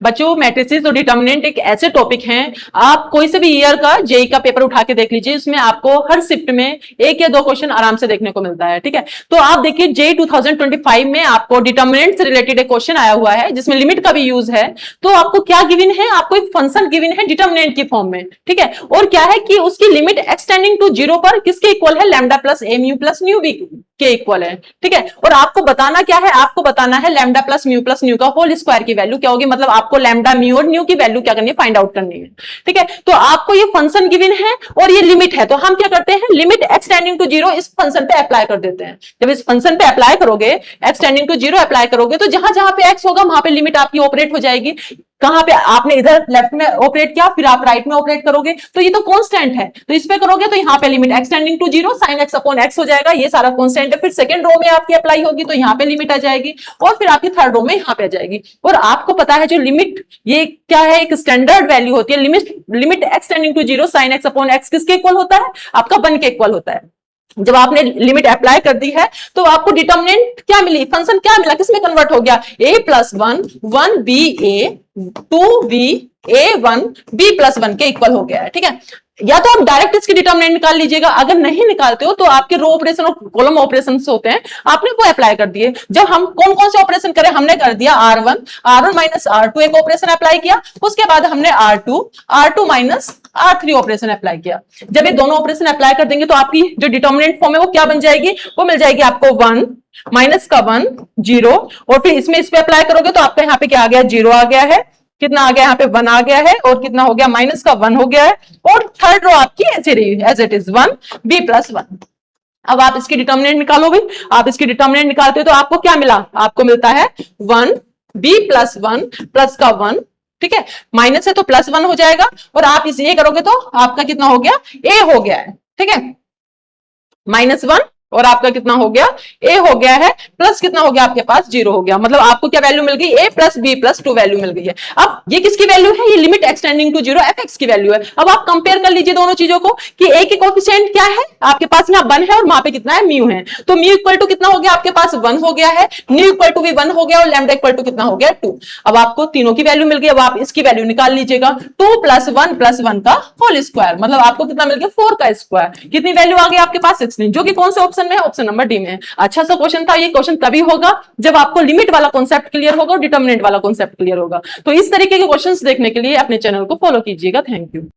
बच्चों मैट्रिसेस और डिटर्मिनेंट एक ऐसे टॉपिक हैं, आप कोई से भी ईयर का जेई का पेपर उठा के देख लीजिए, उसमें आपको हर शिफ्ट में एक या दो क्वेश्चन आराम से देखने को मिलता है। ठीक है, तो आप देखिए जेई 2025 में आपको डिटर्मिनेंट से रिलेटेड एक क्वेश्चन आया हुआ है जिसमें लिमिट का भी यूज है। तो आपको क्या गिवन है, आपको एक फंक्शन गिवन है डिटर्मिनेंट की फॉर्म में। ठीक है, और क्या है कि उसकी लिमिट एक्सटेंडिंग टू 0 पर किसके इक्वल है, लैम्डा प्लस ए म्यू प्लस न्यू बी के इक्वल है। ठीक है, और आपको बताना क्या है, आपको बताना है लैम्डा प्लस न्यू का होल स्क्वायर की वैल्यू क्या होगी, मतलब आपको लैम्डा म्यू और न्यू की वैल्यू क्या करनी है, फाइंड आउट करनी है। ठीक है, तो आपको ये फंक्शन गिवन है और ये लिमिट है, तो हम क्या करते हैं, लिमिट एक्सटेंडिंग टू 0 इस फंक्शन पे अप्लाई कर देते हैं। जब इस फंक्शन पे अप्लाई करोगे, एक्सटेंडिंग टू 0 अप्लाई करोगे, तो जहां जहां पे एक्स होगा वहां पे लिमिट आपकी ऑपरेट हो जाएगी। कहां पे आपने इधर लेफ्ट में ऑपरेट किया, फिर आप राइट में ऑपरेट करोगे, तो ये तो कांस्टेंट है, तो इस पे करोगे तो यहाँ पे limit extending to 0 sin x upon x हो जाएगा, ये सारा कांस्टेंट है। फिर सेकंड रो में आपकी अप्लाई होगी तो यहाँ पे लिमिट आ जाएगी, और फिर आपकी थर्ड रो में यहाँ पे आ जाएगी। और आपको पता है जो लिमिट, ये क्या है, एक स्टैंडर्ड वैल्यू होती है। Limit extending to 0 sin x upon x किसके इक्वल होता है, आपका 1 के इक्वल होता है। जब आपने लिमिट अप्लाई कर दी है तो आपको डिटर्मिनेंट क्या मिली, फंक्शन क्या मिला, किसमें कन्वर्ट हो गया, a plus 1 1 B A 2 B A 1 B plus 1 के इक्वल हो गया है। ठीक है, या तो आप डायरेक्ट इसकी डिटर्मिनेंट निकाल लीजिएगा, अगर नहीं निकालते हो तो आपके रो ऑपरेशन और कॉलम ऑपरेशन होते हैं, आपने वो अप्लाई कर दिए। जब हम कौन कौन से ऑपरेशन करें, हमने कर दिया R1 माइनस R2 एक ऑपरेशन अप्लाई किया, उसके बाद हमने R2 minus R3 operation apply किया। जब ये दोनों ऑपरेशन अप्लाई कर देंगे तो आपकी जो डिटर्मिनेंट फॉर्म है वो क्या बन जाएगी, वो मिल जाएगी आपको 1 माइनस का 1 0, और फिर इसमें इस पे अप्लाई करोगे तो आपका यहाँ पे क्या आ गया, 0 आ गया है, कितना आ गया, यहाँ पे 1 आ गया है, और कितना हो गया, माइनस का 1 हो गया है, और थर्ड रो आपकी ऐसे रही as it is 1 B plus 1। अब आप इसकी डिटर्मिनेंट निकालो भाई, आप इसकी डिटर्मिनेंट निकालते हो तो आपको क्या मिला, आपको मिलता है 1 बी प्लस 1 प्लस का 1। ठीक है, माइनस है तो प्लस 1 हो जाएगा, और आप इसे ये करोगे तो आपका कितना हो गया, ए हो गया है। ठीक है, -1 और आपका कितना हो गया, ए हो गया है, प्लस कितना हो गया आपके पास, 0 हो गया। मतलब आपको क्या वैल्यू मिल गई, A plus B plus 2 value मिल गई है। अब ये किसकी वैल्यू है, ये limit extending to 0 F X की वैल्यू है। अब आप कंपेयर कर लीजिए दोनों चीजों को कि ए के कोफिशिएंट क्या है, आपके पास यहाँ 1 है और वहां पे कितना है, म्यू है, तो म्यू इक्वल टू कितना हो गया आपके पास, 1 हो गया है, न्यू इक्वल टू भी 1 हो गया, और लैम्डा इक्वल टू कितना हो गया, 2। अब आपको तीनों की वैल्यू मिल गई, अब आप इसकी वैल्यू निकाल लीजिएगा, 2 प्लस 1 का होल स्क्वायर, मतलब आपको कितना मिल गया, 4 का स्क्वायर। कितनी वैल्यू आ गई आपके पास, 16, जो कि कौन से ऑप्शन में है, ऑप्शन नंबर डी में। अच्छा सा क्वेश्चन था, ये क्वेश्चन तभी होगा जब आपको लिमिट वाला कॉन्सेप्ट क्लियर होगा और डिटर्मिनेंट वाला कॉन्सेप्ट क्लियर होगा। तो इस तरीके के क्वेश्चंस देखने के लिए अपने चैनल को फॉलो कीजिएगा। Thank you.